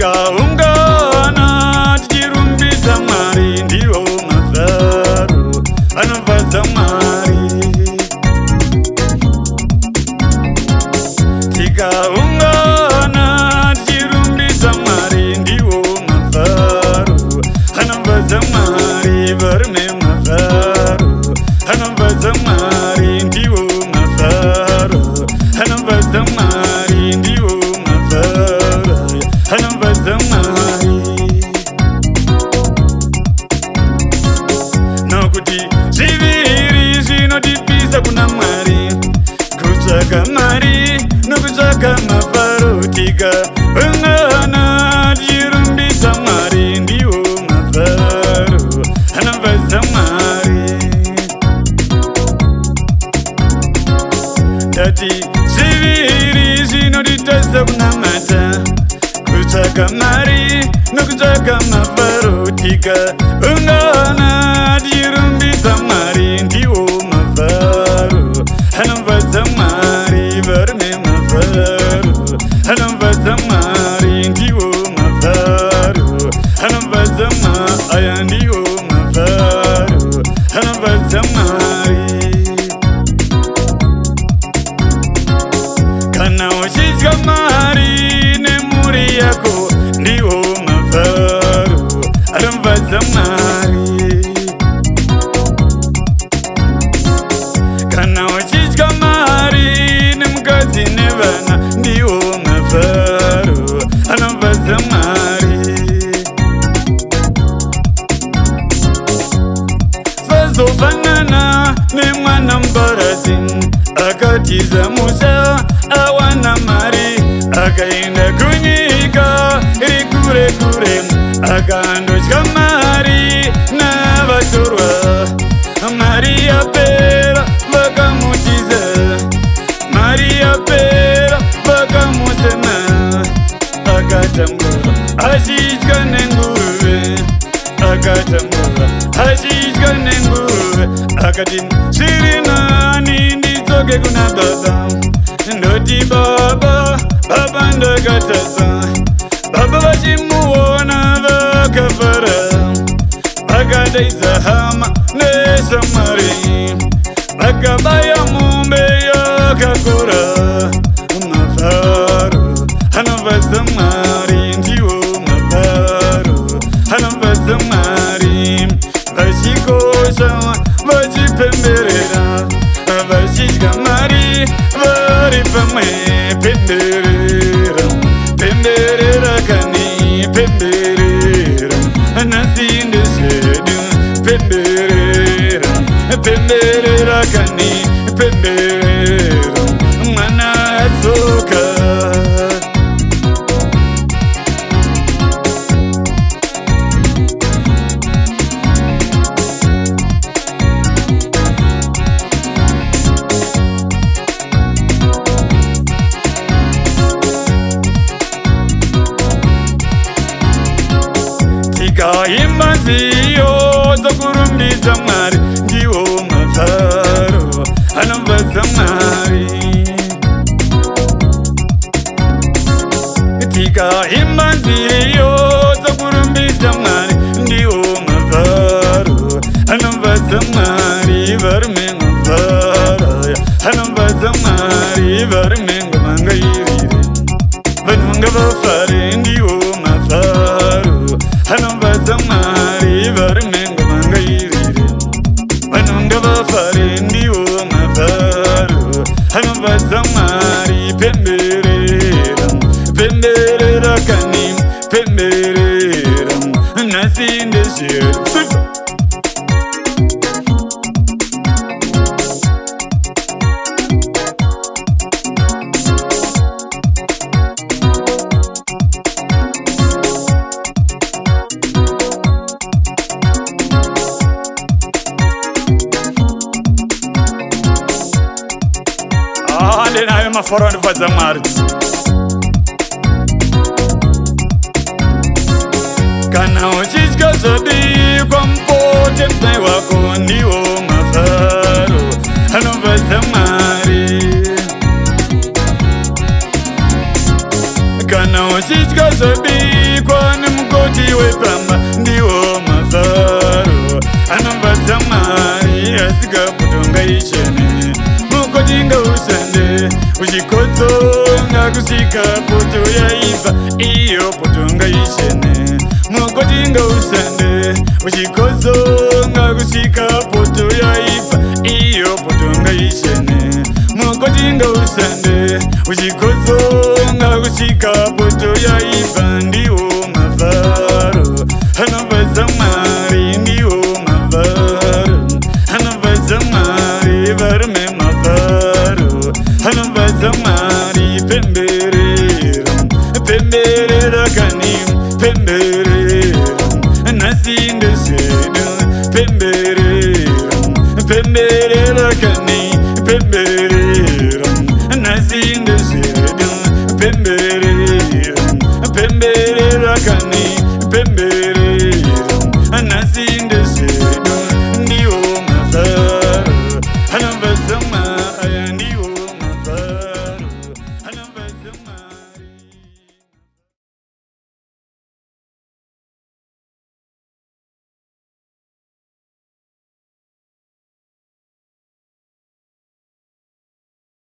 tikaungana tichirumbidza Mwari ndiwo mafaro anofadza Mwari. Tikaungana tichirumbidza Mwari ndiwo mafaro anofadza Mwari. Varume mafaro anofadza Mwari ndiwo mafaro anofadza Mwari ndiwo mafaro anofadza Mwari. Nokuti zviviri zvinotipisa kuna Mwari, kutsvaka Mwari nokutsvaka mafaro. Tikaungana tichirumbidza Mwari ndiwo mafaro anofadza Mwari. Ndati zviviri zvinotitadza kunamata, kutsvaka Mwari nokutsvaka mafaro. Tikaungana tichirumbidza Mwari ndiwo mafaro anofadza Mwari. Varume mafaro anofadza Mwari ndiwo mafaro anofadza Mwari. Aya ndiwo mafaro anofadza Mwari. Kana uchidya Mwari nemhuri yako ndiwo mafaro anofadza Mwari. Kana uchidya Mwari nemukadzi nevana ndiwo mafaro anofadza Mwari. Sazofanana nemwana mubarasi akatiza musha awana mari, akaenda kunyika iri kure kure, akandodya Mwari navatorwa. Mari yapera vakamutiza, Mari yapera vakamusema, akatambura achidya nenguruve, akatambura achidya nenguruve. Akati zviri nani ndidzoke kuna baba, ndoti baba, baba ndakatadza. Baba vachimuona vakafara, vakadaidza hama neshamwari, vakabaya mombe yakakora. Mafaro anofadza Mwari ndiwo mafaro anofadza Mwari. Vachikosha vachipemberera, vachidya Mwari vari pamwe. Pemberera, pemberera kani pemberera, nhasi ndezvedu. Pemberera, pemberera kani pemberera, mwana adzoka. Tikaimba nziyo dzokurumbidza Mwari ndiwo mafaro anofadza Mwari. Tikaimba nziyo dzokurumbidza Mwari ndiwo mafaro anofadza Mwari. Varume mafaro anofadza Mwari. Varume ngamangairire, vanhu ngavafare ndiwo mafaro anofadza Mwari. Varume ngamangairire, vanhu ngavafare ndiwo mafaro anofadza Mwari. Pemberera, pemberera kani pemberera, nhasi ndezvedu. Ndenayo mafaro anofadza Mwari. Kana uchidya zvabikwa mupote mai wako ndiwo mafaro anofadza Mwari. kana uchitya zvabikwa nemukoti wepamba. Ndiwo Mafaro anobvadza Mwari asikapotonga ichene. Mukoti ngaushande uchikotsonga kusvika poto yaibva iyo potonga ichene. Mukoti ngaushande uchikotsonga kusvika poto yaibva iyo potonga ichene. Mukoti ngaushande uchikotsonga kusvika poto yaibva. Ndiwo Mafaro anobvadza Mwari. Ndiwo Mafaro anobvadza Mwari. Varume Mafaro anobvadza Mwari. Pemberera pemberera kani pemberera nhasi ndezvedu. Pemberera pemberera kani pemberera nhasi ndezvedu.